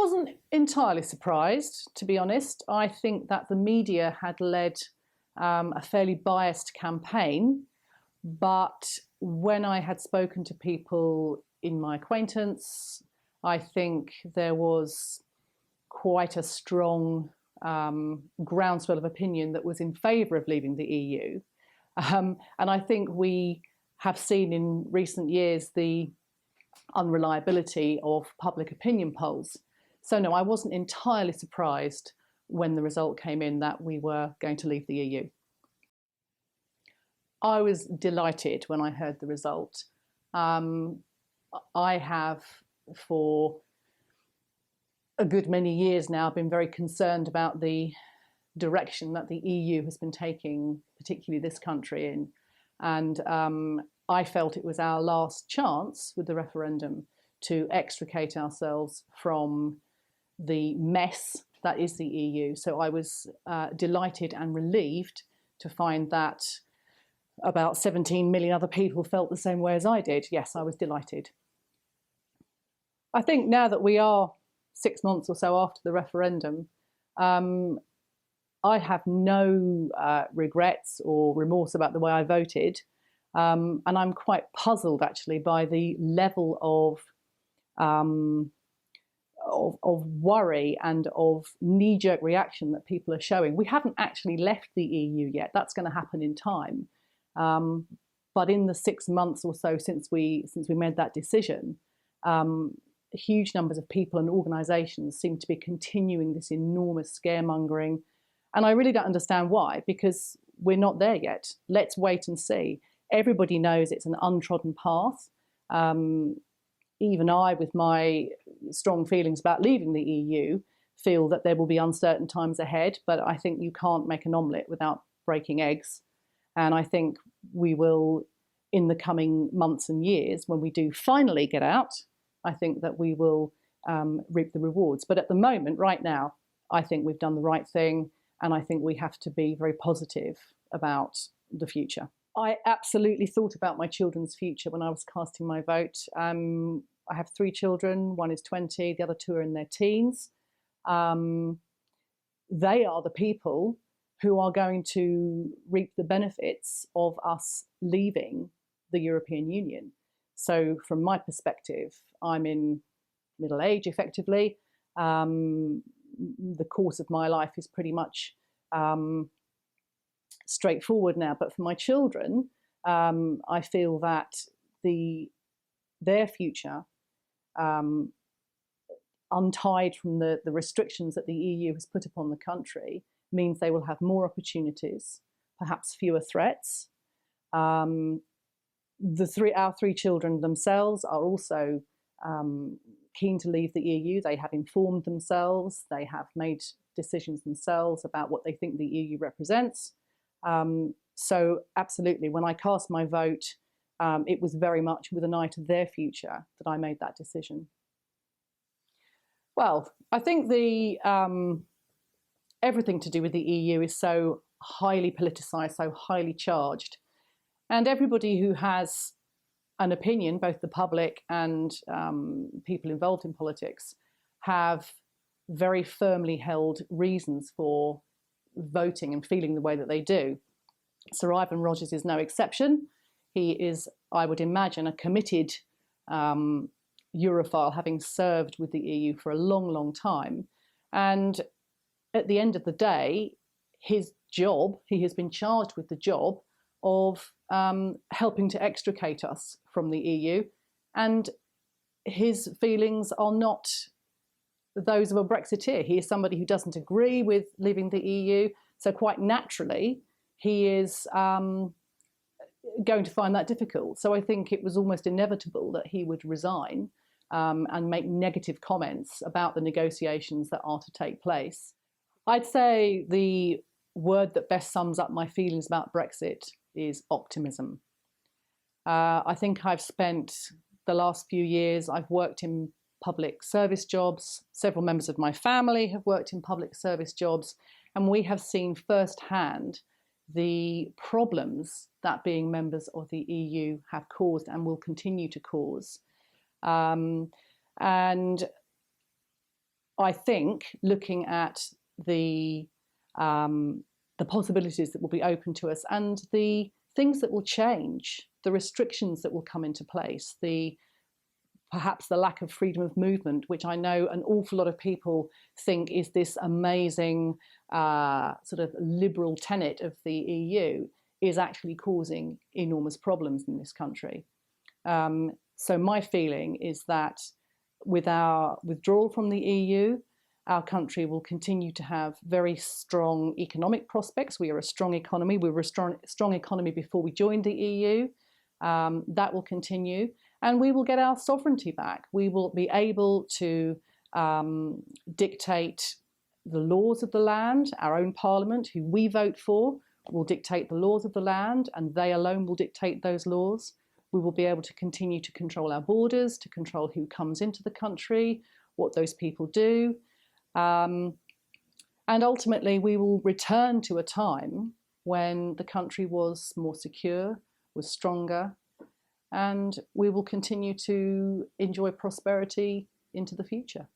wasn't entirely surprised, to be honest. I think that the media had led a fairly biased campaign, but when I had spoken to people in my acquaintance, I think there was quite a strong groundswell of opinion that was in favour of leaving the EU. And I think we have seen in recent years the unreliability of public opinion polls. So no, I wasn't entirely surprised when the result came in that we were going to leave the EU. I was delighted when I heard the result. I have, for a good many years now, been very concerned about the direction that the EU has been taking, particularly this country in. And I felt it was our last chance with the referendum to extricate ourselves from the mess that is the EU. So I was delighted and relieved to find that about 17 million other people felt the same way as I did. Yes, I was delighted. I think now that we are 6 months or so after the referendum, I have no regrets or remorse about the way I voted. And I'm quite puzzled, actually, by the level of worry and of knee-jerk reaction that people are showing. We haven't actually left the EU yet. That's going to happen in time. But in the 6 months or so since we made that decision, huge numbers of people and organisations seem to be continuing this enormous scaremongering. And I really don't understand why, because we're not there yet. Let's wait and see. Everybody knows it's an untrodden path. Even I, with my strong feelings about leaving the EU, feel that there will be uncertain times ahead. But I think you can't make an omelette without breaking eggs. And I think we will, in the coming months and years, when we do finally get out, I think that we will reap the rewards. But at the moment, right now, I think we've done the right thing. And I think we have to be very positive about the future. I absolutely thought about my children's future when I was casting my vote. I have 3 children. One is 20, the other 2 are in their teens. They are the people who are going to reap the benefits of us leaving the European Union. So from my perspective, I'm in middle age, effectively. The course of my life is pretty much straightforward now. But for my children, I feel that their future, untied from the restrictions that the EU has put upon the country, means they will have more opportunities, perhaps fewer threats. Our 3 children themselves are also keen to leave the EU. They have informed themselves. They have made decisions themselves about what they think the EU represents. So absolutely, when I cast my vote, it was very much with an eye to their future that I made that decision. Well, I think everything to do with the EU is so highly politicised, so highly charged. And everybody who has an opinion, both the public and people involved in politics, have very firmly held reasons for voting and feeling the way that they do. Sir Ivan Rogers is no exception. He is, I would imagine, a committed Europhile, having served with the EU for a long, long time. And at the end of the day, his job, he has been charged with the job of helping to extricate us from the EU. And his feelings are not those of a Brexiteer. He is somebody who doesn't agree with leaving the EU. So quite naturally, he is going to find that difficult. So I think it was almost inevitable that he would resign and make negative comments about the negotiations that are to take place. I'd say the word that best sums up my feelings about Brexit is optimism. I think I've spent the last few years, I've worked in public service jobs. Several members of my family have worked in public service jobs, and we have seen firsthand the problems that being members of the EU have caused and will continue to cause. And I think looking at the possibilities that will be open to us and the things that will change, the restrictions that will come into place, perhaps the lack of freedom of movement, which I know an awful lot of people think is this amazing sort of liberal tenet of the EU, is actually causing enormous problems in this country. So my feeling is that with our withdrawal from the EU, our country will continue to have very strong economic prospects. We are a strong economy. We were a strong economy before we joined the EU. That will continue. And we will get our sovereignty back. We will be able to dictate the laws of the land. Our own parliament, who we vote for, will dictate the laws of the land, and they alone will dictate those laws. We will be able to continue to control our borders, to control who comes into the country, what those people do. And ultimately, we will return to a time when the country was more secure, was stronger, and we will continue to enjoy prosperity into the future.